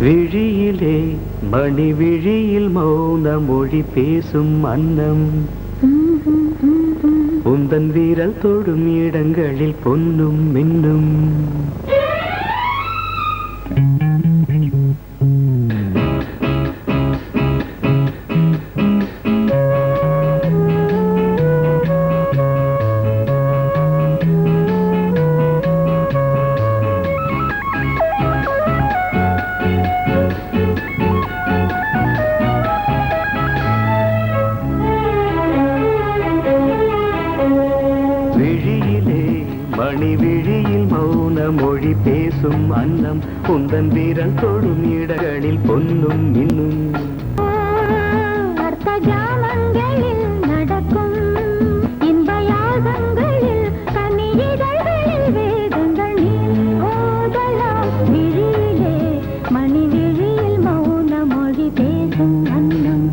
விழியிலே மணி விழியில் மௌன மொழி பேசும் அன்னம் உந்தன் வீரல் தொடும் இடங்களில் பொன்னும் மின்னும் மணி விழியில் மௌன மொழி பேசும் அன்னம் உந்தன் வீரல் தொடும் இடங்களில் பொன்னும் மின்னும் அர்த்தஜாமங்களில் நடக்கும் இன்பயாகங்களில் கனியிதழ்களில் வேதங்கள் நீ ஓதலாம் விழியிலே மணி விழியில் மௌன மொழி பேசும் அன்னம்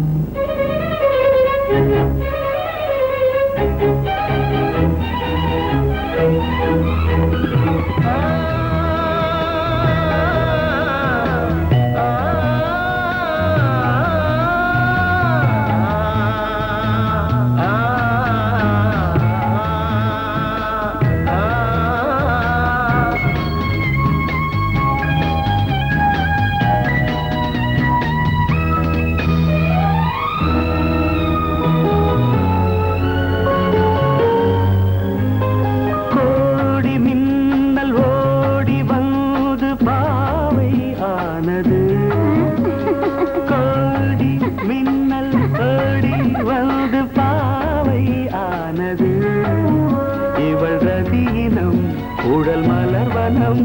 உடல் மலர்வனம்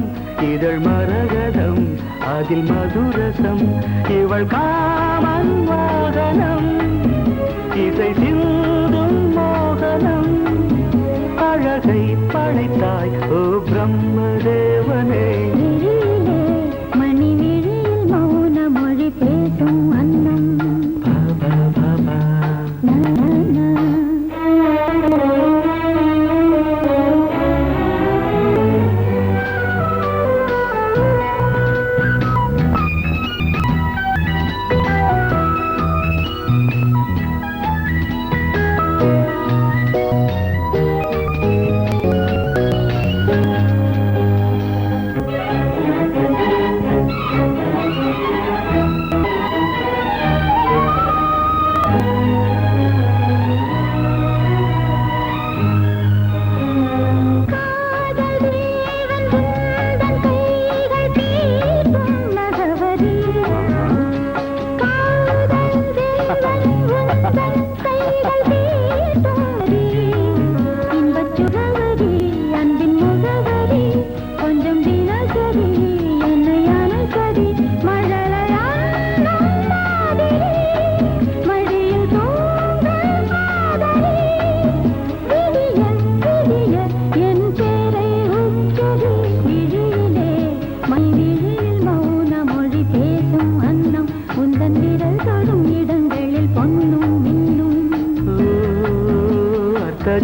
இதழ் மரகதம் அதில் மதுரசம் இவள் காமன் மோகனம் இசை சிந்தும் மோகனம் அழகை படைத்தாய் ஓ பிரம்மதேவனே மணி விழியில் மௌன மொழி பேசும் அன்னம்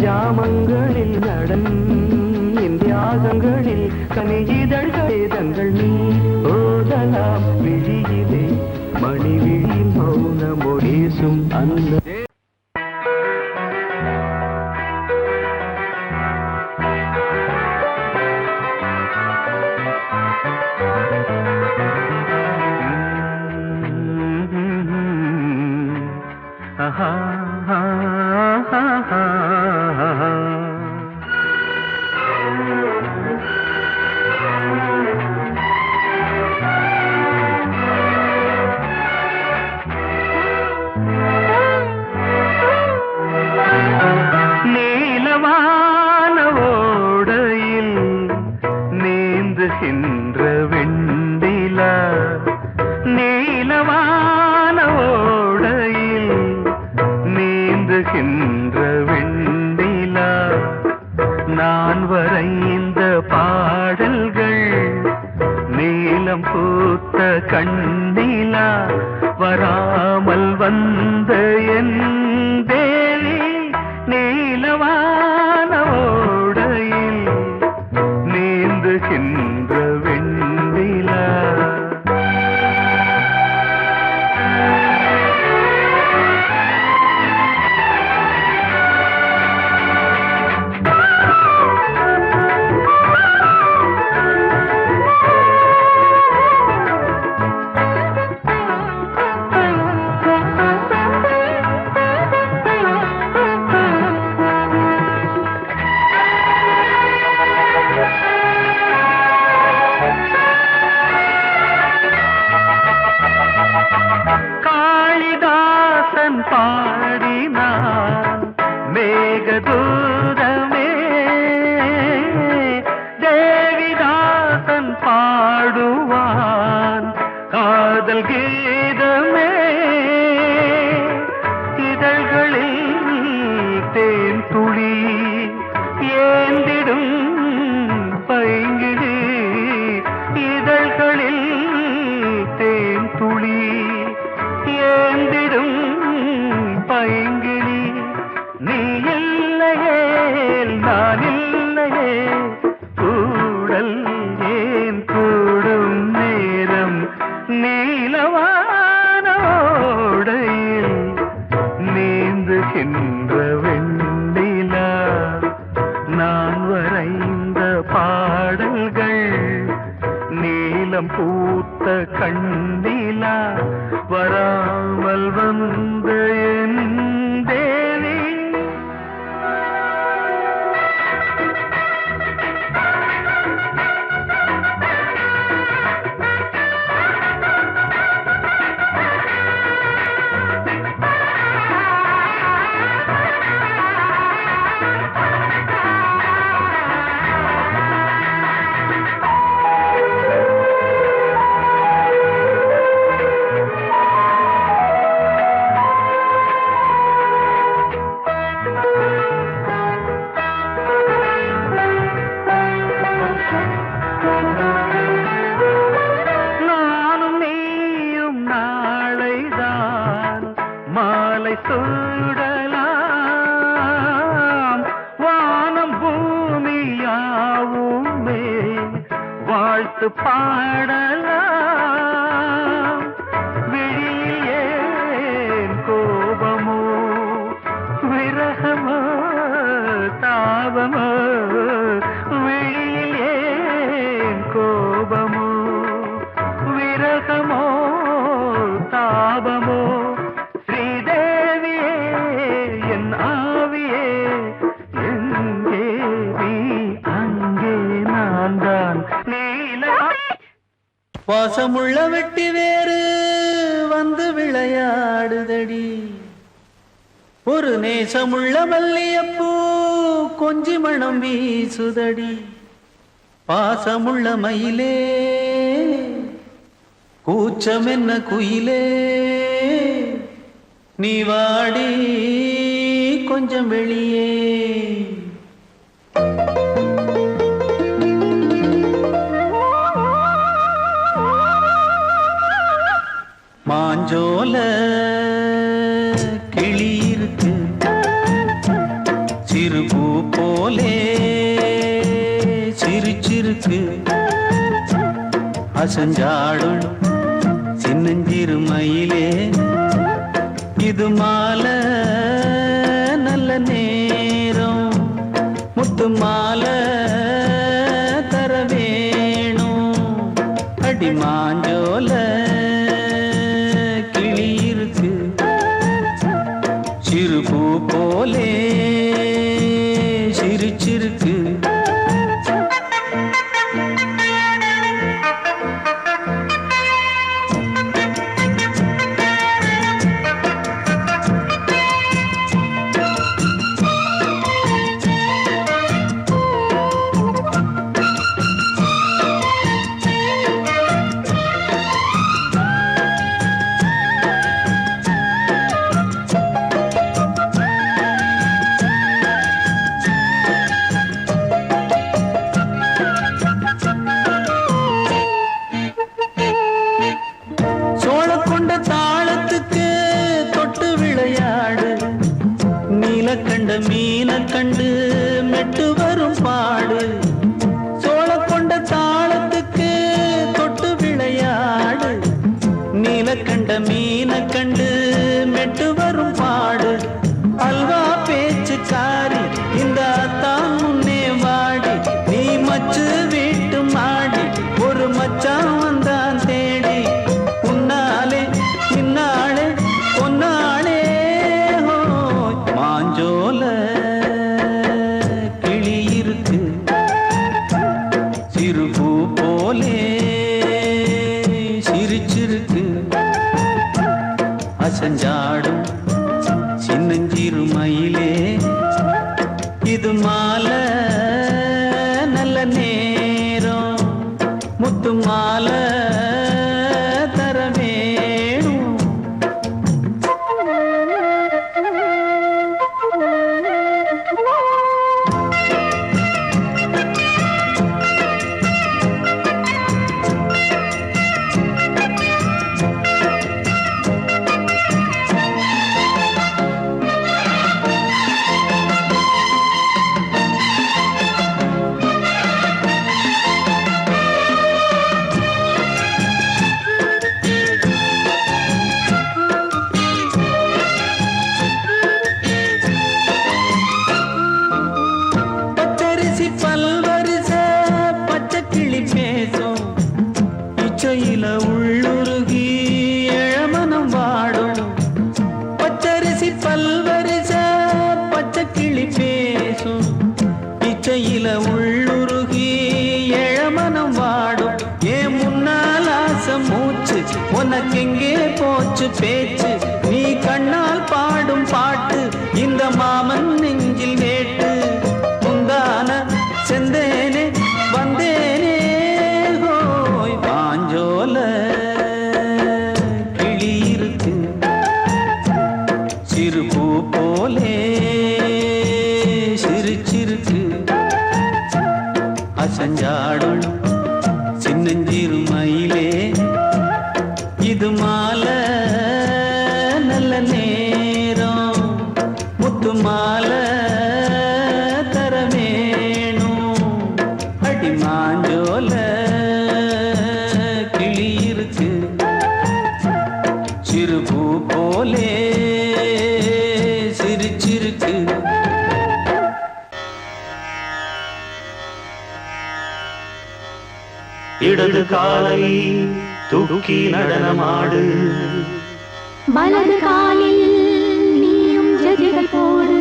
ஜாமங்களில் நடன் இந்தியாகங்களில் கனியிதழ்கள் நீ ஓதலாம் விழியிலே மணி விழியில் மௌன மொழிசும் அந்த நான் வரைந்த பாடல்கள் நீலம் பூத்த கண்ணிலா வராமல் வந்த என் தேவி நீலவான ஓடையில் நீந்துகின்ற வெண்ணிலா பாடல்கள் நீலம் பூத்த கண்ணிலா வராமல் வந்த என் தேவி மாலை சூடலாம் வானம் பூமியாவுமே வாழ்த்து பாடலாம் விழியில் ஏன் கோபமோ விரகமோ தாபமோ விழியில் ஏன் கோபமோ விரகமோ தாபமோ வாசமுள்ள வெட்டி வேறு வந்து விளையாடுதடி ஒரு நேசமுள்ள மல்லியப்பூ கொஞ்சி மணம் வீசுதடி பாசமுள்ள மயிலே கூச்சம் என்ன குயிலே நீ வாடி கொஞ்சம் வெளியே மாஞ்சோல கிளி இருக்கு சிறுபூ போலே சிரிச்சிருக்கு அசஞ்சாடும் சின்னஞ்சிறு மயிலே இது மாலை நல்ல நேரம் முத்து மாலை தர வேணும் அடி மாஞ்சோல சிறுபூ போலே சிரிச்சிருக்கு கண்ட மீன கண்டு மெட்டு வரும் பாடு சோழ கொண்ட தாளத்துக்கு தொட்டு விளையாடு நீல கண்ட மீன கண்டு மெட்டு வரும் பாடு அல்வா பேச்சுக்காரி இந்த தான் முன்னே வாடி நீ மச்சு வீட்டு மாடி ஒரு மச்சான் வந்தான் தேடி உன்னாலே இன்னாலே பொன்னாலே மாஞ்சோல கிளி இருக்கு சிறுபூ போலே சிரிச்சிருக்கு அசஞ்சாடும் சின்னஞ்சிறு மயிலே இது மாலை நல்ல நேரம் முத்து மாலை தர வேணும் பேச்சு நீ கண்ணால் பாடும் பாட்டு இந்த மாமன் நெஞ்சில் வேட்டு முந்தான செந்தேனே வந்தேனே ஹோய் பாஞ்சோல கிளி இருக்கு சிறு பூ போலே சிரிச்சிருக்கு அசஞ்சாடும் சின்னஞ்சிறு மயிலே இது மாலை நல்ல நேரம் முத்து மாலை தர வேணும் அடி மாஞ்சோல கிளி இருக்கு சிறு பூ போலே சிரிச்சிருக்கு இடது காலை தூக்கி நடனமாடு வலது காலில் நீயும் ஜதிகள் போடு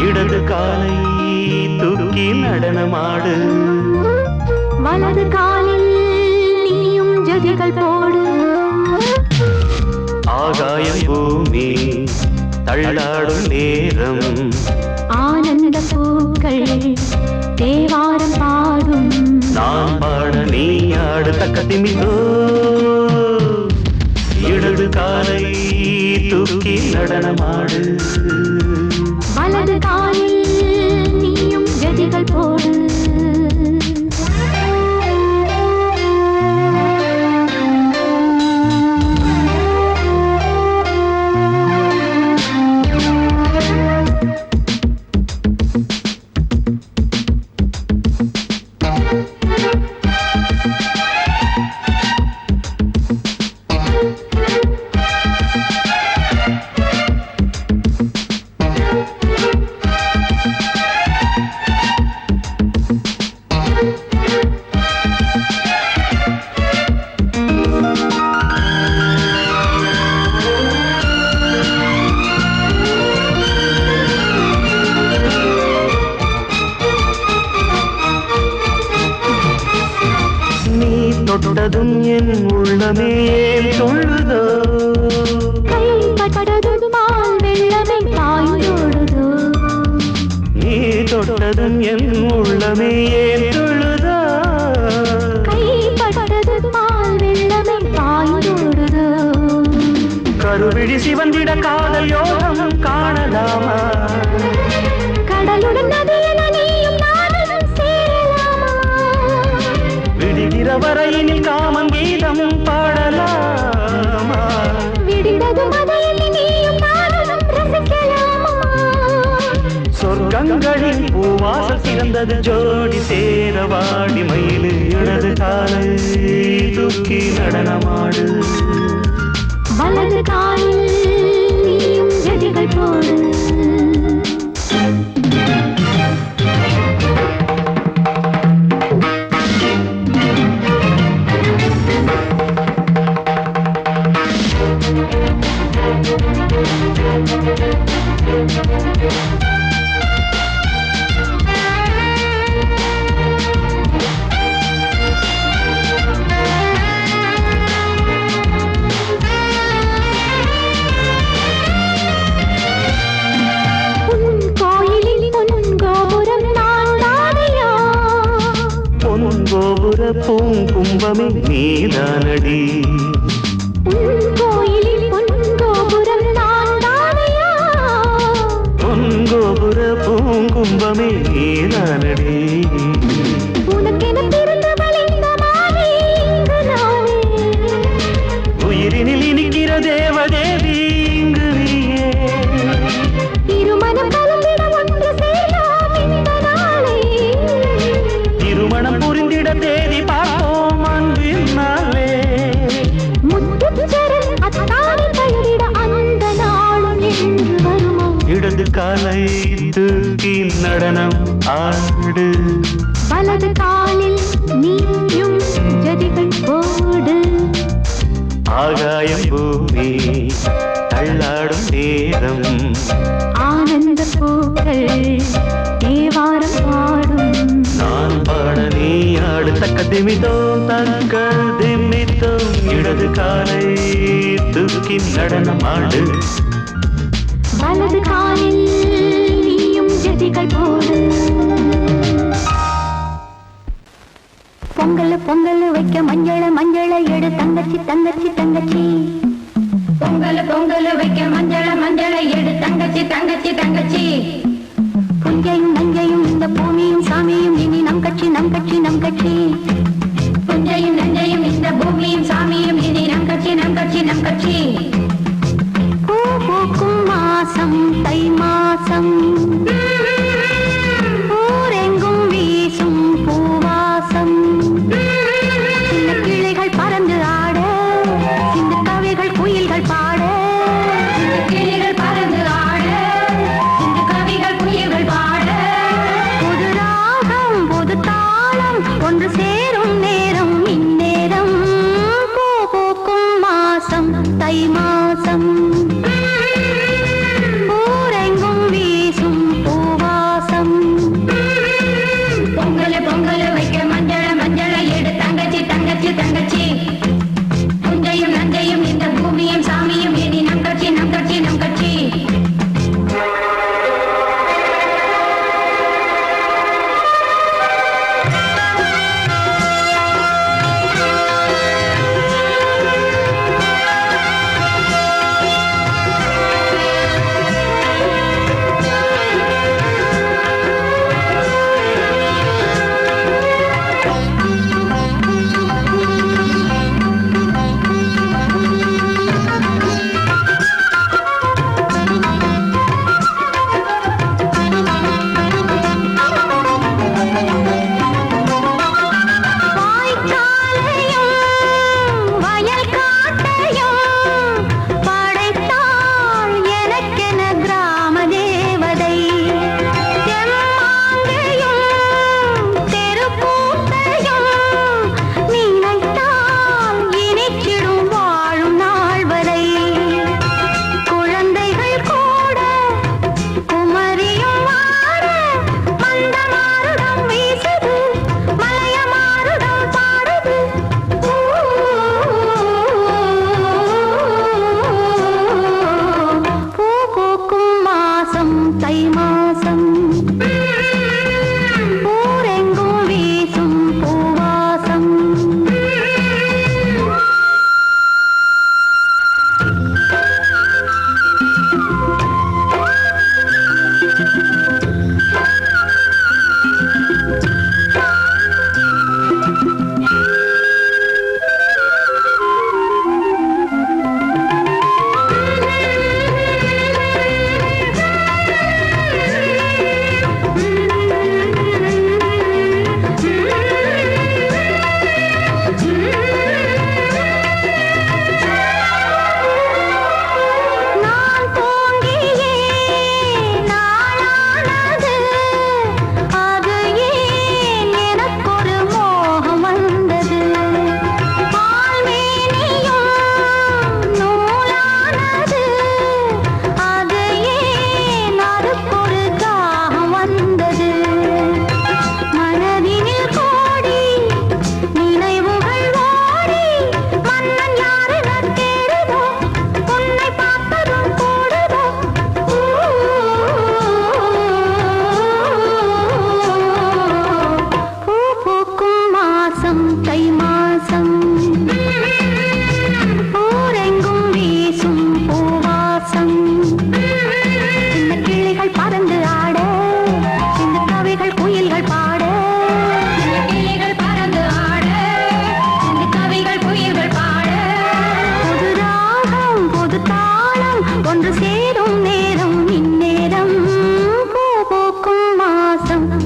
இடது காலை தூக்கி நடனமாடு வலது காலில் நீயும் ஜதிகள் போடு ஆகாயம் பூமி தள்ளாடும் நேரம் ஆனந்த பூக்கள் தேவாரம் பாடும் நான் பாட நீ ஆடு தக்கத்திமிதோ இடது காலை தூக்கி நடனமாடு வலது காலில் நீயும் ஜதிகள் போடு தொட்டதும் என் உள்ளமே சொல்லுதோ கைப்பட்டதும் மால் வெள்ளமே பாய்ந்தோடுதோ நீ தொட்டதும் என் உள்ளமே சொல்லுதோ கைப்பட்டதும் மால் வெள்ளமே பாய்ந்தோடுதோ கருவிழி சிவந்திட காதல் யோகம் காணலாமா கடலுடன் நதியென நீயும் நானும் சேரலாமா விடுகிற வரையினில் காமன் கீதம் பாடலாமா விடிந்ததும் அதையில் நீயும் நானும் ரசிக்கலாமா சொர்க்கங்களின் பூவாசல் சிறந்தது ஜோடி சேரவாடி மயிலு இடது காலை தூக்கி நடனமாடு வலது காலில் நீயும் ஜதிகள் போடு பூங்கும்பமே நீதானடி கோயிலில் பொன்கோபுரம் நான் தானையா பொன்கோபுர பூங்கும்பமே நீதானடி உனக்கென பிறந்தவள் இந்த மாலை இங்கு நானே உயிரினில் இனிக்கிற தேவதேவி இங்கு நீயே திருமணம் கலந்திட ஒன்று சேரலாம் இந்த நாளை திருமணம் புரிந்திட தேதி பார்ப்போம் அன்பின் நாளே முத்துச்சரன் அத்தானி காலில் நீயும் ஜதிகள் போடு. ஆகாயம் பூமி தள்ளாடும் நேரம் ஆனந்த பூக்கள் தேவாரம் பாடும். நான் பாட நீ ஆடு தக்க திமிதோம் தங்கள் திமித்தோம் இடது காலை தூக்கி நடனம் ஆடு. வலது காலில் நீயும் ஜதிகள் போடு. பொங்கல் பொங்கல் வைக்க மஞ்சள மஞ்சள எடு தங்கச்சி தங்கச்சி தங்கச்சி. பொங்கல் பொங்கல் வைக்க மஞ்சள மஞ்சள எடு தங்கச்சி தங்கச்சி தங்கச்சி. புஞ்சையும் நஞ்சையும் இந்த பூமியும் சாமியும் இனி நம் கட்சி நம் கட்சி நம் கட்சி. புஞ்சையும் நஞ்சையும் இந்த பூமியும் சாமியும் இனி நம் கட்சி நம் கட்சி நம் கட்சி. பூ பூக்கும் மாசம் தை மாசம் ஊரெங்கும் வீசும் பூவாசம். சின்ன கிளைகள் பறந்து ஆட சின்ன கவிகள் குயில்கள் பாட. சின்ன கிளைகள் பறந்து ஆட சின்ன கவிகள் குயில்கள் பாட. புது ராகம் புது தாளம் ஒன்று சேரும் நேரம் இந்நேரம். பூ பூக்கும் மாசம் தை மாசம் ஊரெங்கும் வீசும் பூவாசம். பொங்கல் பொங்கல் வைக்க மஞ்சள மஞ்சள எடு தங்கச்சி தங்கச்சி தங்கச்சி. புஞ்சையும் நஞ்சையும் இந்த பூமியும் சாமியும் இனி நம் கட்சி நம் கட்சி நம் கட்சி.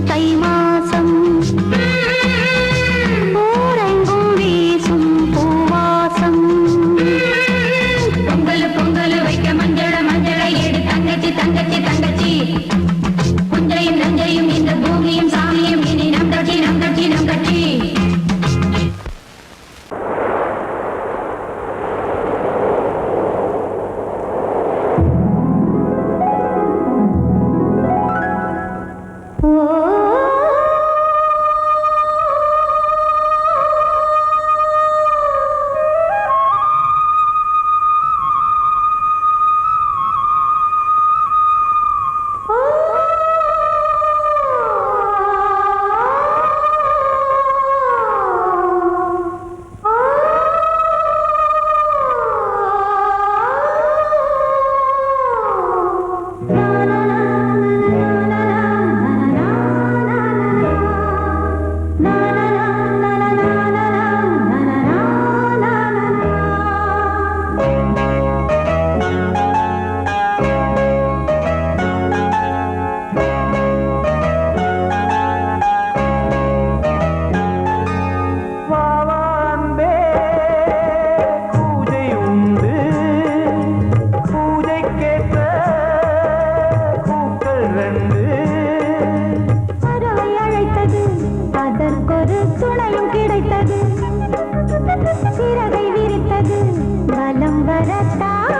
தை மாசம் ஊரெங்கும் வீசும் பூ துணையும் கிடைத்தது சிறகை விரித்தது வலம் வரத்தான்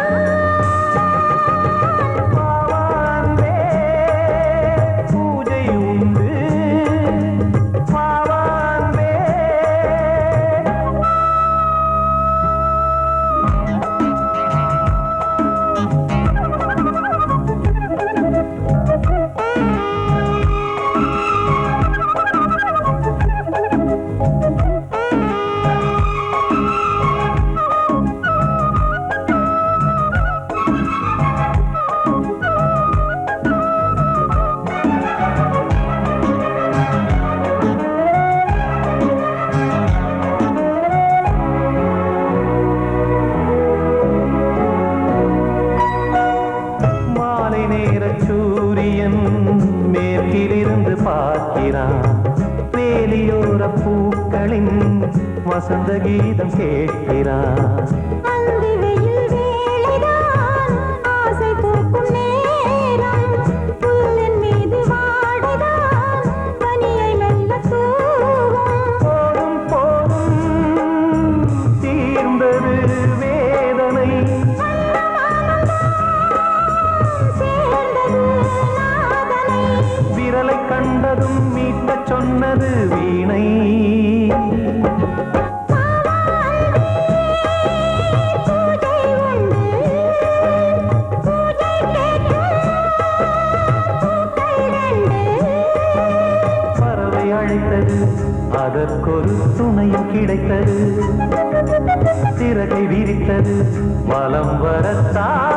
வேலியோர பூக்களின் வசந்த கீதம் கேட்கிறான் ஆசை பூக்கும் நேரம் புல்லின் மீது வாடுதான் பனியை மெல்ல தூவும் போதும் தீர்ந்தது வேதனை விரலை கண்டதும் மீட்ட சொன்னது வீணை பறவை அழைத்தது அதற்கொரு துணையும் கிடைத்தது சிறகை விரித்தது வலம் வரத்தான்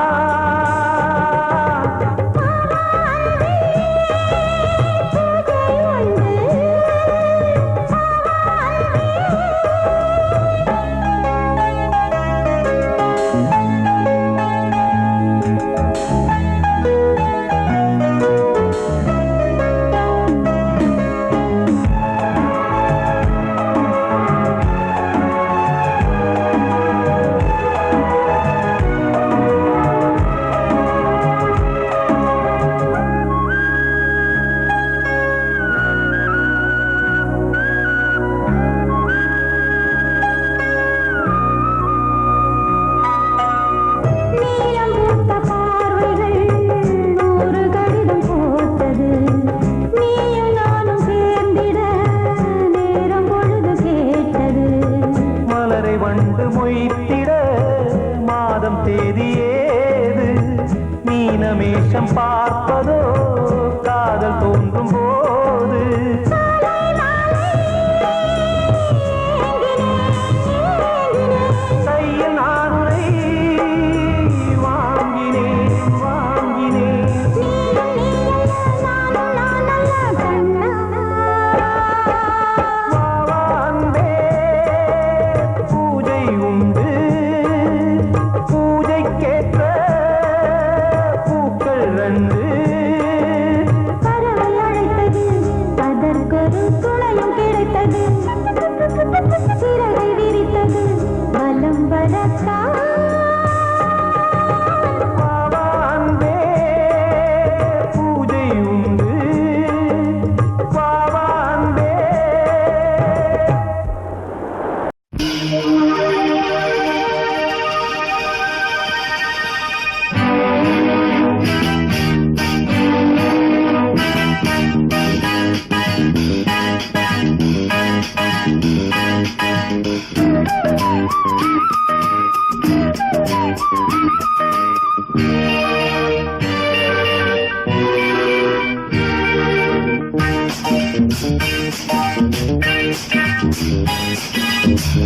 மீனமேஷம் பார்ப்பதோ காதல் தோன்றும் போது கையில் நானுரை வாங்கினேன் பூஜை உண்டு பூஜைக்கேற்ற பறவை அழைத்தது அதற்கொரு துணையும் கிடைத்தது சிறகை விரித்தது வலம் வரத்தான் பூஜை உண்டு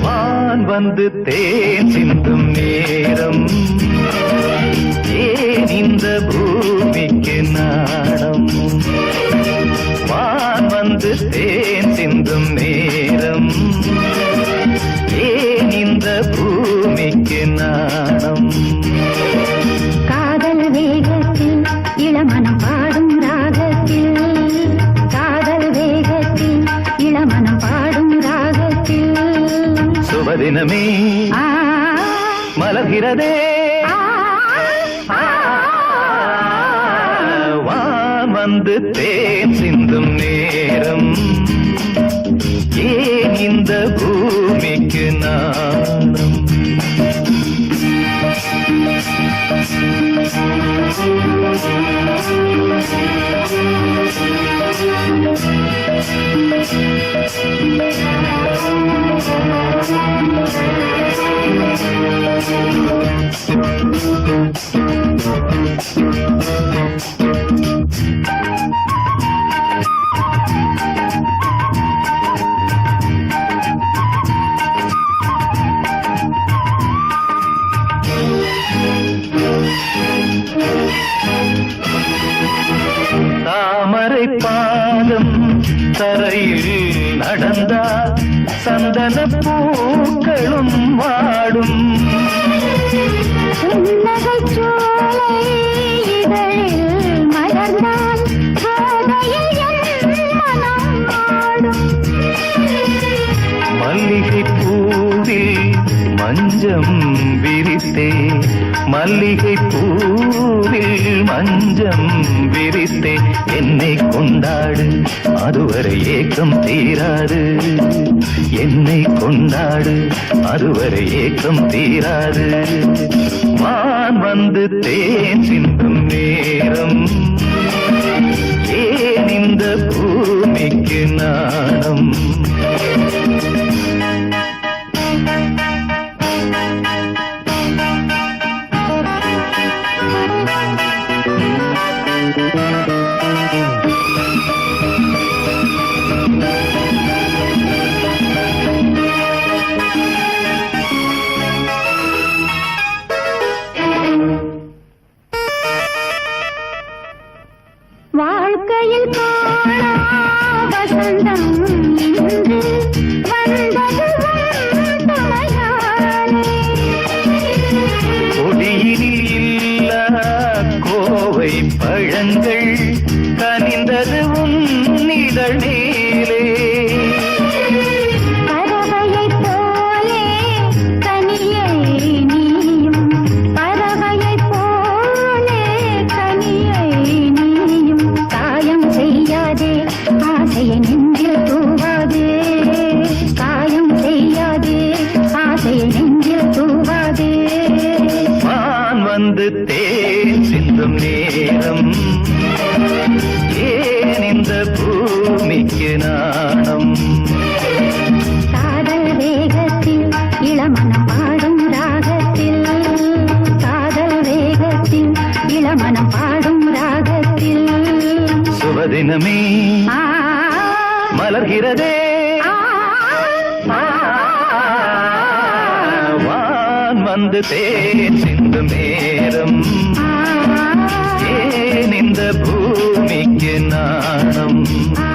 வான் வந்து தேன் சிந்தும் நேரம் ஏன் இந்த பூமிக்கு நாடம் வான் வந்து தேன் சிந்தும் நேரம் ஏன் இந்த பூமிக்கு நாடம் காதல் வேகத்தில் இளமனம் பாடும் ராகத்தில் காதல் வேகத்தில் இளமனம் பாடும் ராகத்தில் சுபதினமே மலர்கிறதே வான் வந்து தேன் சிந்தும் நேரம் ஏன் இந்த பூமிக்கு நாணம். தாமரை பாதம் தரையில் நடந்தால் சந்தன பூக்களும் வாடும். புன்னகைச்சோலை இதழில் மலர்ந்தால் கோதையில் என் மனம் ஆடும். மல்லிகை பூவில் மஞ்சம் விரித்தே, மல்லிகை பூவில் மஞ்சம் விரித்தே, என்னை கொண்டாடு அதுவரை ஏக்கம் தீராது. என்னை கொண்டாடு அதுவரை ஏக்கம் தீராது. வான் வந்து தேன் சிந்தும் நேரம், ஏன் இந்த பூமிக்கு நாணம். வாழ்க்கையில் காணா வசந்தம் இன்று வந்தது உன் துணையாலே. கொடியினில் இல்லா கோவை பழங்கள் கனிந்தது உன்னிதழ் மேலே. பறவையைப் போலே கனியை நீயும், பறவையைப் போலே கனியை நீயும். காயம் செய்யாதே ஆசையை நெஞ்சில் தூவாதே, காயம் செய்யாதே ஆசையை நெஞ்சில் தூவாதே. வான் வந்து தேன் சிந்தும் நேரம், ஏன் இந்த பூமிக்கு நாணம். காதல் வேகத்தில் இளமனம் பாடும் ராகத்தில், காதல் வேகத்தில் இளமனம் பாடும் ராகத்தில். சுபதினமே ஆ, மலர்கிறதே, ஆ, ஆ, வான் வந்து தேன் சிந்தும் நேரம், ஆ, ஏன் இந்த பூமிக்கு நாணம். ஆ.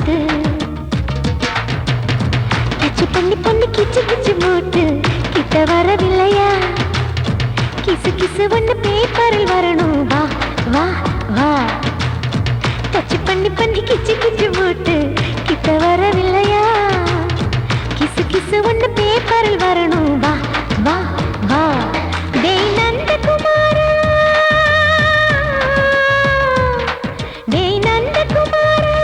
மூட்டு டச் பண்ணி பண்ணி கிச்சு கிச்சு மூட்டு கிட்ட வரவில்லையா கிசு கிசு ஒண்ணு பேப்பரில் வரணும் வா வா வா டச் பண்ணி பண்ணி கிச்சு கிச்சு மூட்டு கிட்ட வரவில்லையா கிசு கிசு ஒண்ணு பேப்பரில் வரணும் வா வா வா டேய் நந்தகுமாரா டேய் நந்தகுமாரா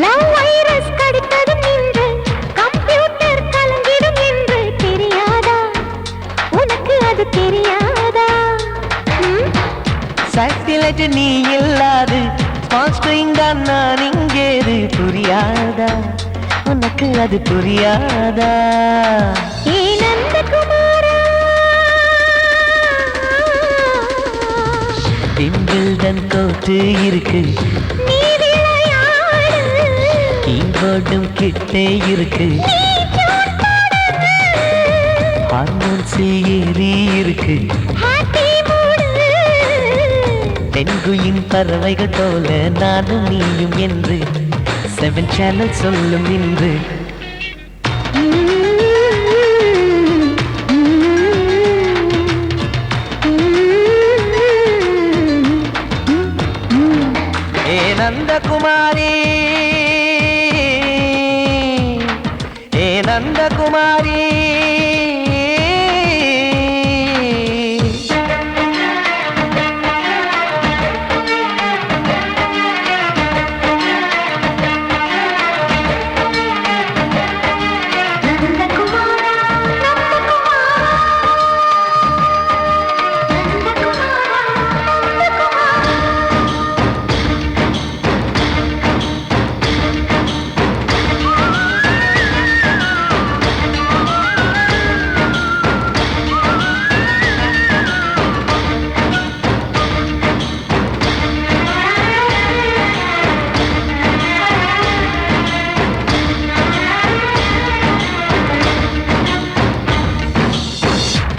லவ் வைரஸ் கடித்ததும் என்று கம்ப்யூட்டர் கலங்கிடும் என்று தெரியாதா உனக்கு அது தெரியாதா சாட்டிலைட் நீ இல்லாது ஸ்மால் ஸ்கிரீன் தான் நான் இங்கேது புரியாதா உனக்கு அது புரியாதா ஏ நந்தகுமாரா விம்பிள்டன் கோட்டு இருக்கு நீ விளையாடு கீபோர்டும் கிட்டே இருக்கு ஹார்மோன்ஸில் ஏறி இருக்கு ஹாப்பி மூடு பெண்குயின் பறவைகள் போல நானும் நீயும் என்று 7 சேனல் சொல்லும் இன்று ஏ நந்தகுமாரி ஏ நந்தகுமாரி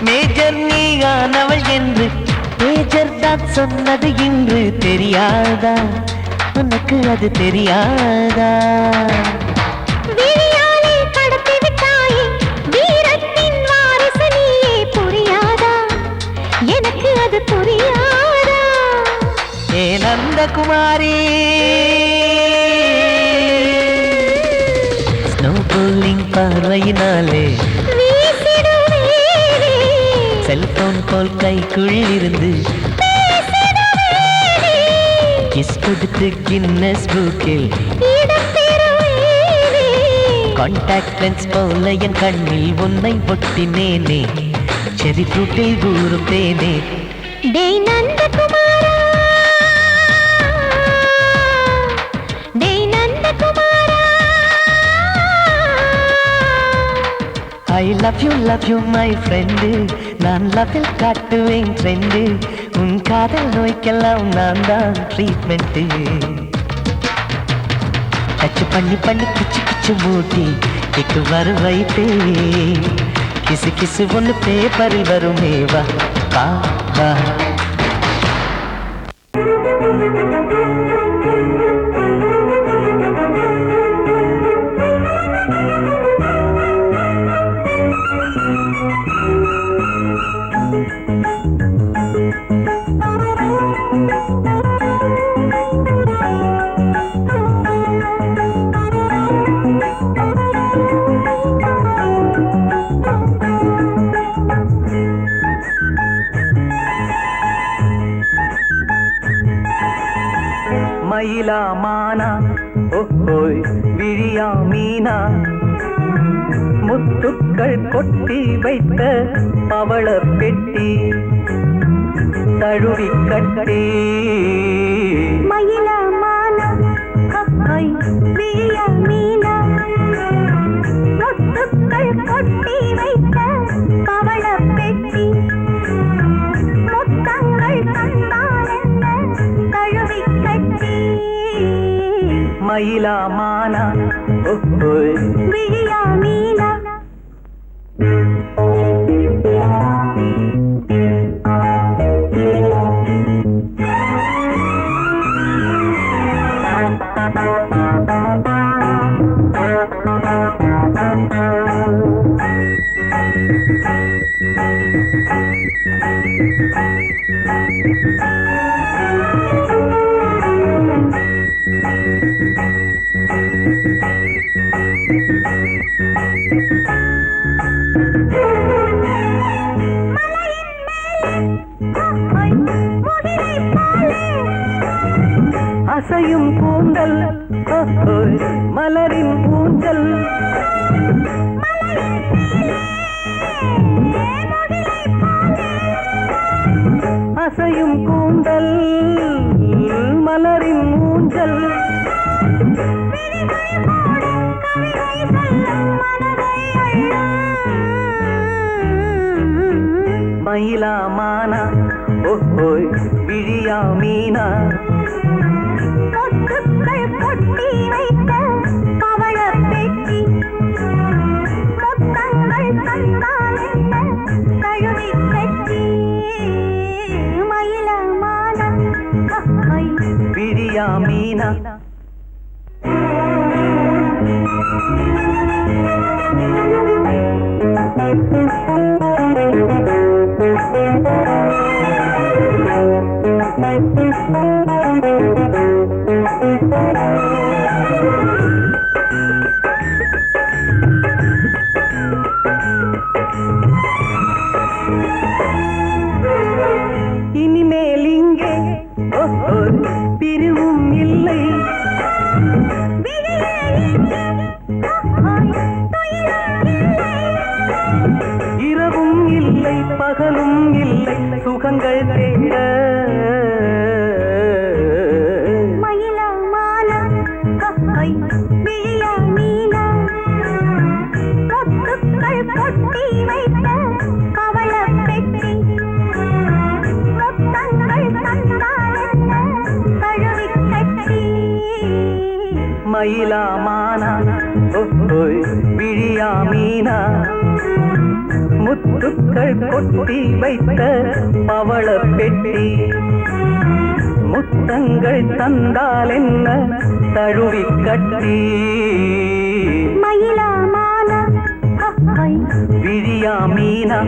மேஜர் நீயானவள் என்று மேஜர் தான் சொன்னது இன்று தெரியாதா உனக்கு அது தெரியாதா விழியாலே கடத்தி விட்டாயே வீரத்தின் வாரிசு நீயே புரியாதா எனக்கு அது புரியாதா ஏ நந்தகுமாரி ஸ்னோ போலிங் பார்வையினாலே வீசிடுவேனே செல்போன் போல் கைக்குள் இருந்து பேசிடுவேனே கிஸ் கொடுத்து கின்னஸ் புக்கில் இடம் பெறுவேனே கான்டாக்ட் லென்ஸ் போல என் கண்ணில் உன்னை ஒட்டினேனே செரி ஃப்ரூட்டில் ஊறும் தேனே டேய் நந்தகுமாரா டேய் நந்தகுமாரா I love you my friend நான் லவ்வில் காட்டுவேன் ட்ரெண்டு உன் காதல் நோய்க்கெல்லாம் நான் தான் ட்ரீட்மெண்ட்டு டச் பண்ணி பண்ணி கிச்சு கிச்சு மூட்டி கிக்கு வர வைத்தே கிசு கிசு ஒன்று பேப்பரில் வருமே வா வா வா மயிலா மானா ஓஹோய் விழியா மீனா முத்துக்கள் கொட்டி வைத்த பவள பெட்டி தழுவி கட்டி மயில மான விழிய மீன முத்துக்கள் கொட்டி வைத்த பவள பெட்டி முத்தங்கள் தந்தால் என்ன தழுவி கட்டி மயிலா மானா விழியா மீனா அசையும் கூந்தல் மலரின் ஊஞ்சல் அசையும் கூந்தல் மலரின் ஊஞ்சல் மயிலா மானா ஓஹோய் விழியா மீனா முத்துக்கள் கொட்டி வைத்த பவள பெட்டி முத்தங்கள் தந்தால் என்ன தழுவி கட்டி மயில மான விழியா மீனா இனிமேல் இங்கே பிரிவும் இல்லை இரவும் இல்லை பகலும் இல்லை சுகங்கள் தேட மயில மான விழிய மீன முத்துக்கள் கொட்டி வைத்த பவள பெட்டி முத்தங்கள் தந்தால் என்ன தழுவி கட்டி மயிலா மானா ஓஹோய் விழியா மீனா முத்துக்கள் கொட்டி வைத்த பவள பெட்டி முத்தங்கள் தந்தால் என்ன தழுவி கட்டி மயில மான விழியா Meena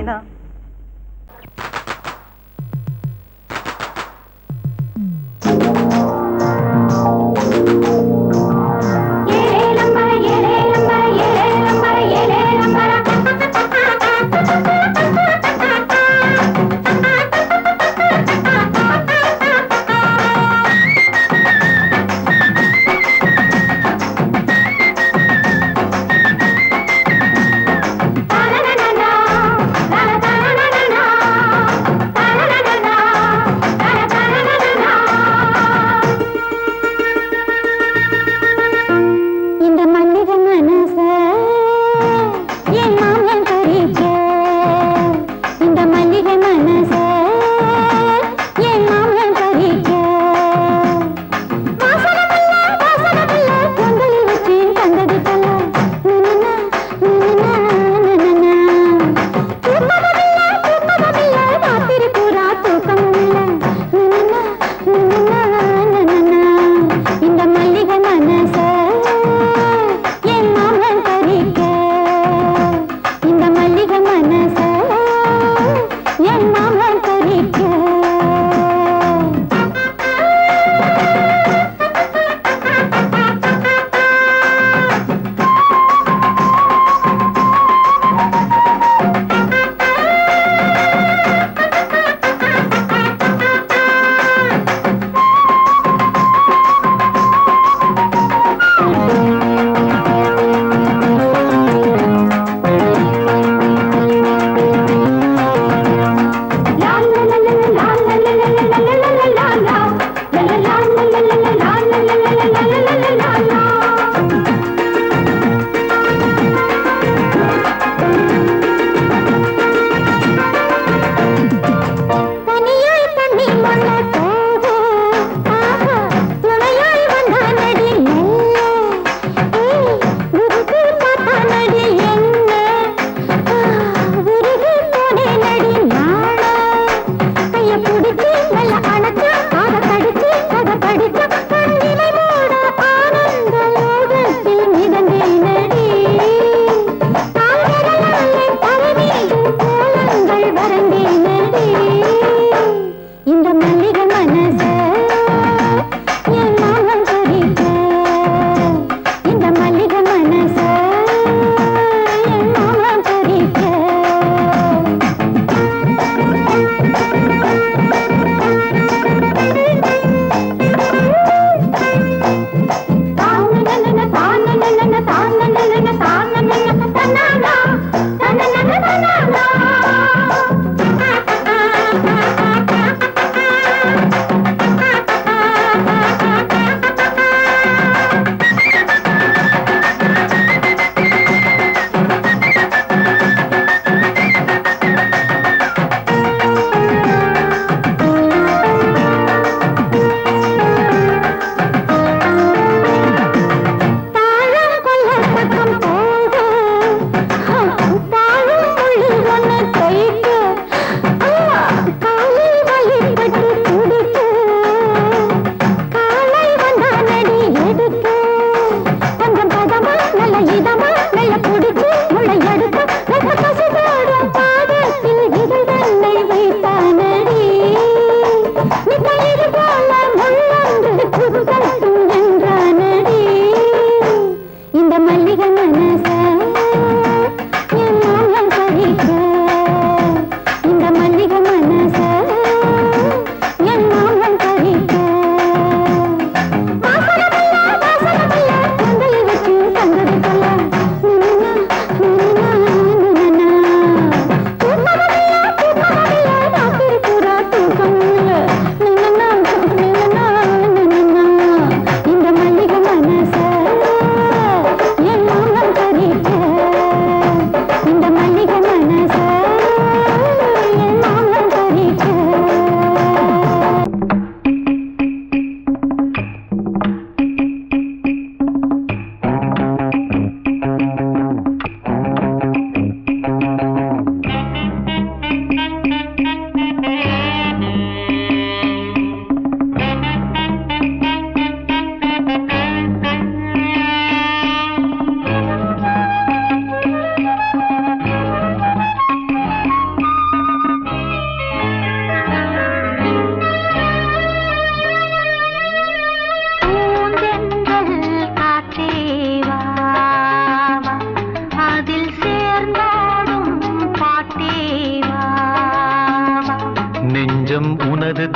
la la la la la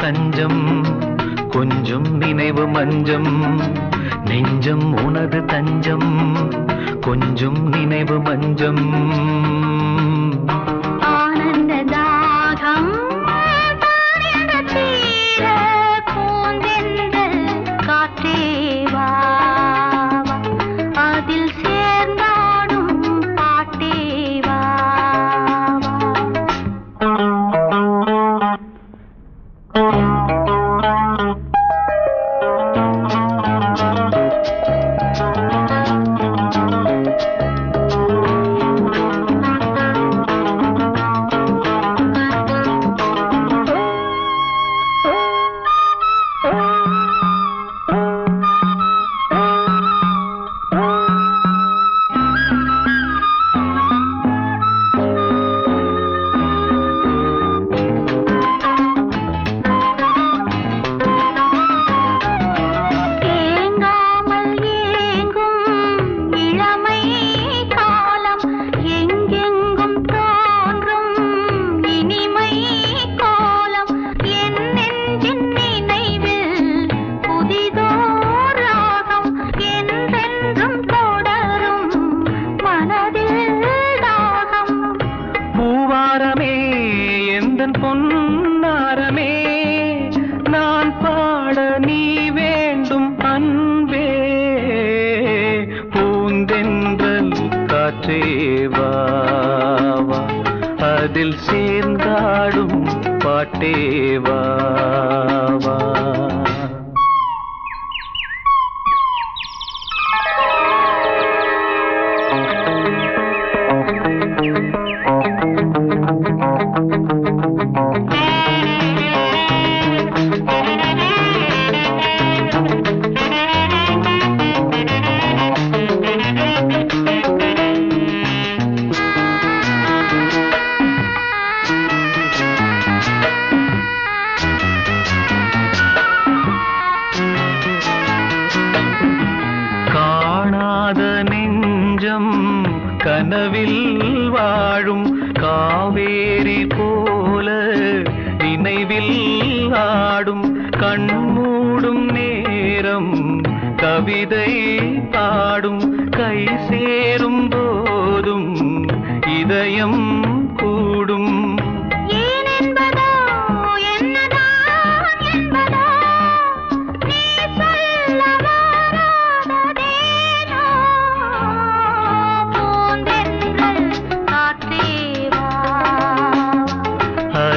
தஞ்சம் கொஞ்சம் நினைவு மஞ்சம் நெஞ்சம் உனது தஞ்சம் கொஞ்சம் நினைவு மஞ்சம் ஆனந்த தாகம் தீர பூந்தென்றல் காற்றேவா அதில் சேர்ந்தாடும் பாட்டேவா அன்பே பூந்தென்றல் காற்றேவா அதில் சேர்ந்தாடும் பாட்டேவா கனவில் வாழும் காவேரி போல நினைவில் ஆடும் கண்மூடும் நேரம் கவிதை பாடும் கை சேரும் போதும் இதயம் கூடும்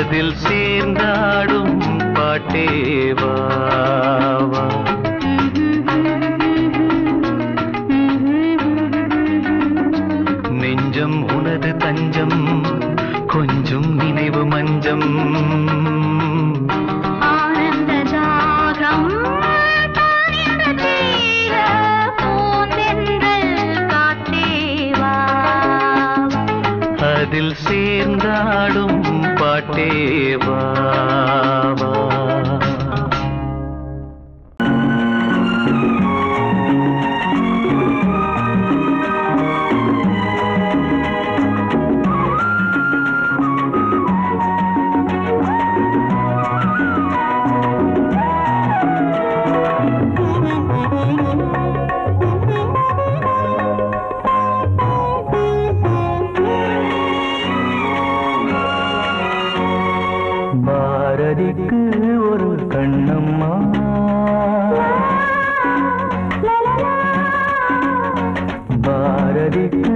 அதில் சேர்ந்தாடும் பாட்டேவா நெஞ்சம் உனது தஞ்சம் கொஞ்சம் நினைவு மஞ்சம் அதில் சேர்ந்தாடும் பாட்டேவா பாரதிக்கு ஒரு கண்ணம்மா பாரதிக்கு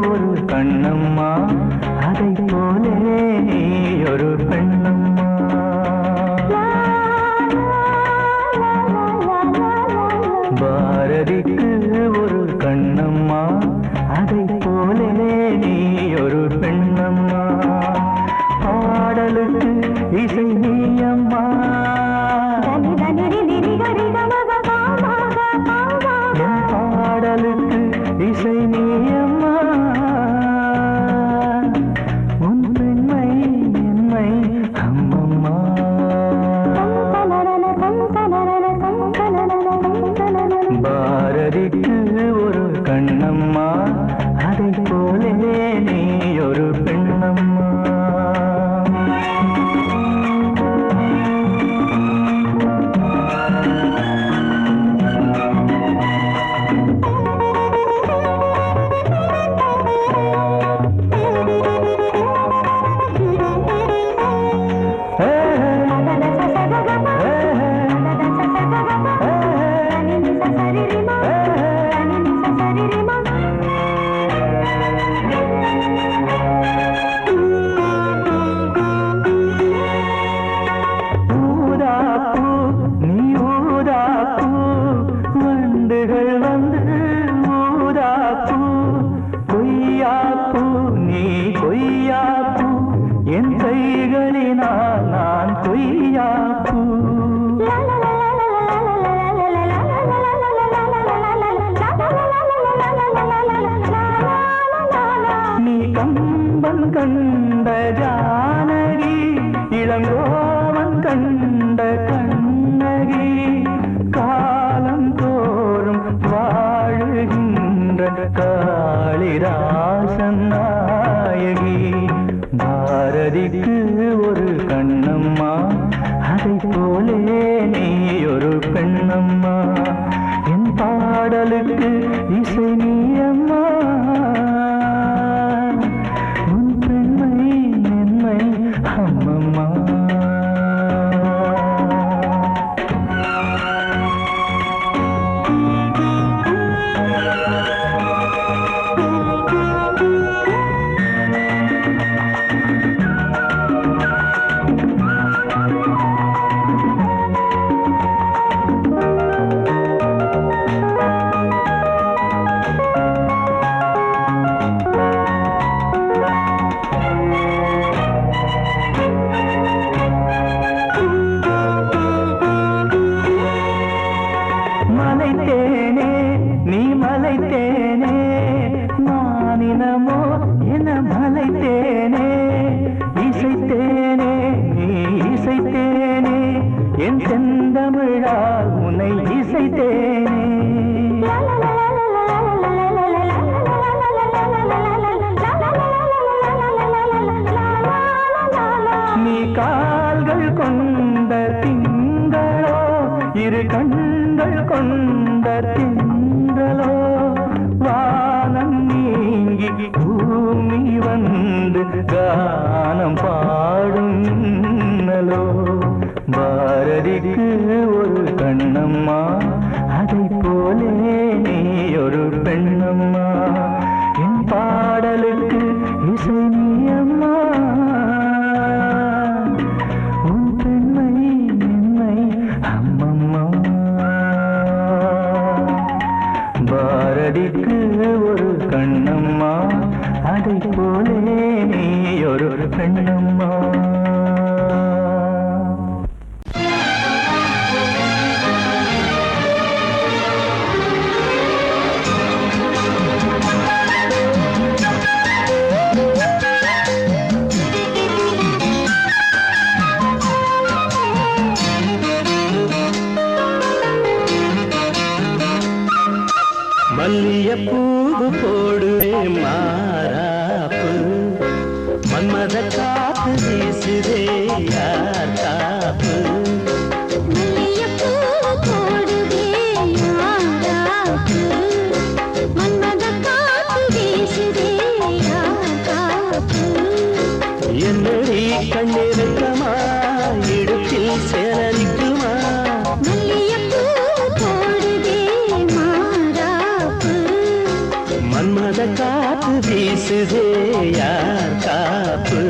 ஒரு கண்ணம்மா அதை போலே ஒரு பெண்ணம்மா பாரதிக்கு ஒரு கண்ணம்மா அதை போலே நீ ஒரு பெண்ணம்மா பாடலுக்கு இசை நீயம்மா பாடலுக்கு இசை நீயம்மா உன் பெண்மை என்னை அம்மம்மா பாரதிக்கு ஒரு கண்ணம்மா அதை போலே நீ ஒரு பெண்ணம்மா என் கைகளினால் நான் கொய்யாப்பூ நீ கம்பன் கண்ட ஜானகி இளங்கோவன் கண்ட கண்ணகி காலம் தோறும் வாழுகின்ற காளிதாசன் நாயகி பாரதிக்கு ஒரு கண்ணம்மா அதை போலே நீ ஒரு பெண்ணம்மா என் பாடலுக்கு இசை நீயம்மா உன் பெண்மை என்னை அம்மம்மா மலைத்தேனே நீ மலைத்தேனே மானினமோ என மலைத்தேனே இசைத்தேனே நீ இசைத்தேனே என் செந்தமிழால் உன்னை இசைத்தேனே நீ கால்கள் கொண்ட திங்களோ இரு கண்கள் கொண்ட திங்களோ வானம் நீங்கி பூமி வந்து கானம் பாடும் இன்னலோ பாரதிக்கு ஒரு கண்ணம்மா அதை போலே நீ ஒரு பெண்ணம்மா என் பாடலுக்கு இசை நீ அம்மா உன் பெண்மை என்னை அம்மம்மா பாரதிக்கு ஒரு கண்ணம்மா அதை போலே நீ ஒரு பெண்ணம்மா மல்லியப்பூவு போடுவே மாறாப்பு மன்மத காத்து வீசுதே யார் காப்பு என்னடி கண்ணிருக்கமா இடுப்பில் சேரலிக்குமா மன்மத காத்து வீசுதே யார் காப்பு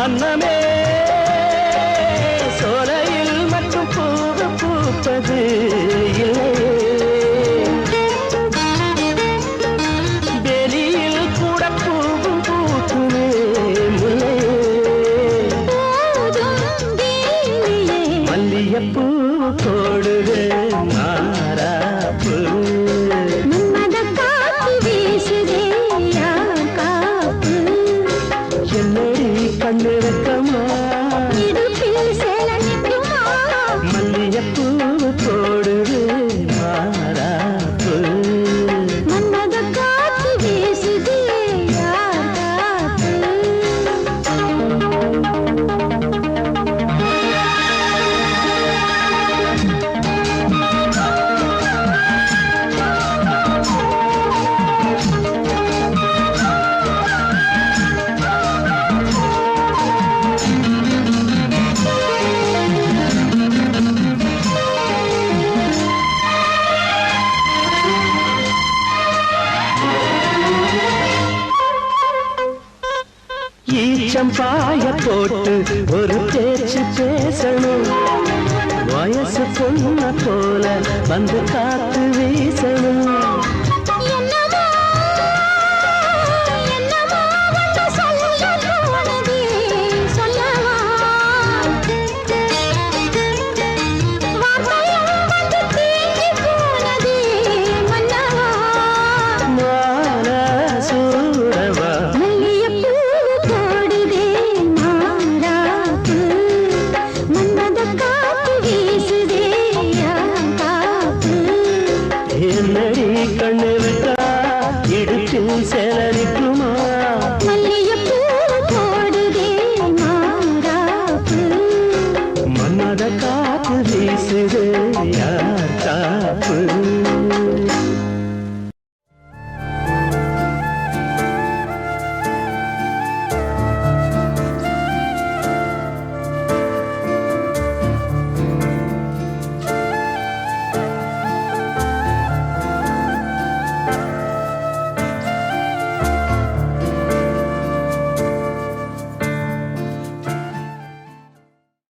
அன்னமே சோலையில் மட்டும் பூவு பூப்பது வெளியில் கூட பூவும் பூக்குமே மல்லியப்பூ போடுது மாறாப்பு கண்ணிருக்கமா மல்லியப்பூ போடுது மாறாப்பு ஈச்சம்பாய போட்டு ஒரு பேச்சு பேசணும் வயசு பொண்ண போல வந்து காத்து வீசணும் சேலரிக்குமா மன்மத காத்து வீசுது யார் காப்பு